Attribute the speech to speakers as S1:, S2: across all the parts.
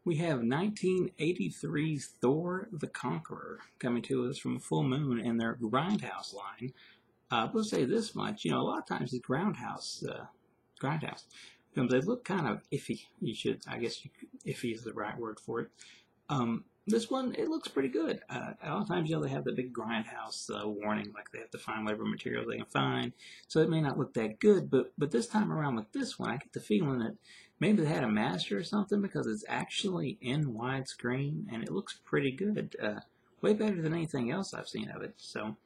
S1: We have 1983's Thor the Conqueror coming to us from Full Moon and their Grindhouse line. We'll say this much, a lot of times these Grindhouse films, they look kind of iffy. I guess iffy is the right word for it. This one, it looks pretty good. A lot of times, they have the big Grindhouse warning, like they have to find whatever material they can find. So it may not look that good, but this time around with this one, I get the feeling that maybe they had a master or something because it's actually in widescreen and it looks pretty good. Way better than anything else I've seen of it. So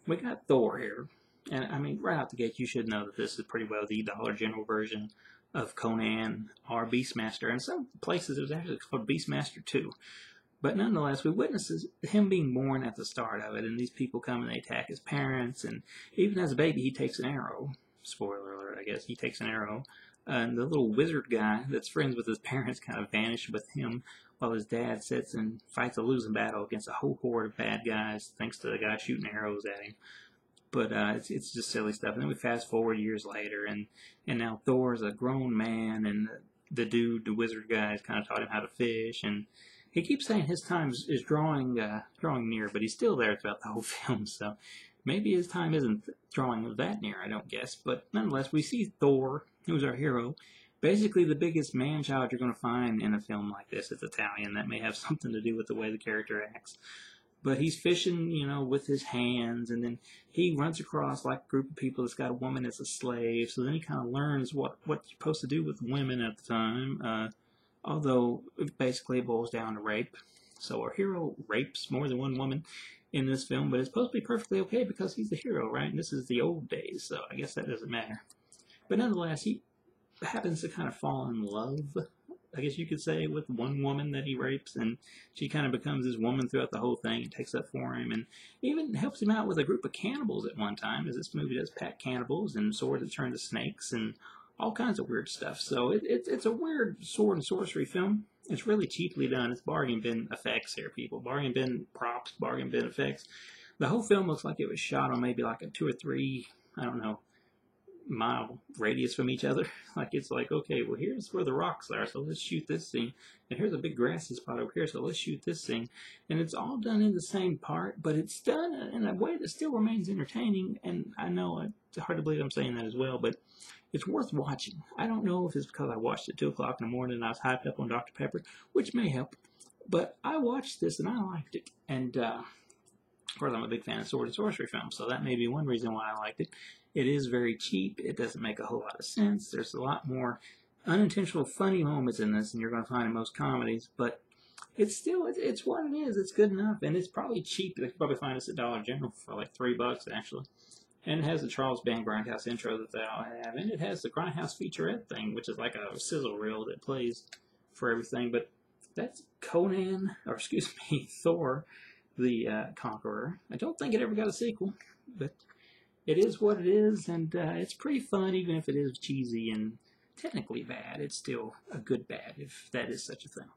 S1: we got Thor here. And I mean, right out the gate, you should know that this is pretty well the Dollar General version of Conan or Beastmaster. In some places, it was actually called Beastmaster 2. But nonetheless, we witness him being born at the start of it, and these people come and they attack his parents, and even as a baby, he takes an arrow. Spoiler alert, I guess. He takes an arrow. And the little wizard guy that's friends with his parents kind of vanish with him while his dad sits and fights a losing battle against a whole horde of bad guys thanks to the guy shooting arrows at him. But it's just silly stuff. And then we fast forward years later, and now Thor's a grown man, and the wizard guy, has kind of taught him how to fish, and he keeps saying his time is drawing near, but he's still there throughout the whole film. So maybe his time isn't drawing that near, I don't guess. But nonetheless, we see Thor, who's our hero, basically the biggest man-child you're going to find in a film like this. It's Italian. That may have something to do with the way the character acts. But he's fishing, with his hands, and then he runs across like a group of people that's got a woman as a slave. So then he kind of learns what you're supposed to do with women at the time. Although it basically boils down to rape. So our hero rapes more than one woman in this film, but it's supposed to be perfectly okay because he's the hero, right? And this is the old days, so I guess that doesn't matter. But nonetheless, he happens to kind of fall in love, I guess you could say, with one woman that he rapes, and she kind of becomes his woman throughout the whole thing and takes up for him, and even helps him out with a group of cannibals at one time, as this movie does pack cannibals and swords that turn to snakes and all kinds of weird stuff. So it's a weird sword and sorcery film. It's really cheaply done. It's bargain bin effects here, people. Bargain bin props, bargain bin effects. The whole film looks like it was shot on maybe like a 2 or 3, I don't know, mile radius from each other. Like it's like, okay, well here's where the rocks are, so let's shoot this scene. And here's a big grassy spot over here, so let's shoot this scene. And it's all done in the same part, but it's done in a way that still remains entertaining. And I know it's hard to believe I'm saying that as well, but it's worth watching. I don't know if it's because I watched it at 2 o'clock in the morning and I was hyped up on Dr. Pepper, which may help. But I watched this and I liked it. And of course, I'm a big fan of sword and sorcery films, so that may be one reason why I liked it. It is very cheap. It doesn't make a whole lot of sense. There's a lot more unintentional funny moments in this than you're going to find in most comedies, but it's still, it's what it is. It's good enough, and it's probably cheap. You can probably find this at Dollar General for like $3, actually. And it has the Charles Band Grindhouse intro that they all have, and it has the Grindhouse featurette thing, which is like a sizzle reel that plays for everything. But that's Thor the Conqueror. I don't think it ever got a sequel, but it is what it is, and it's pretty fun, even if it is cheesy and technically bad. It's still a good bad, if that is such a thing.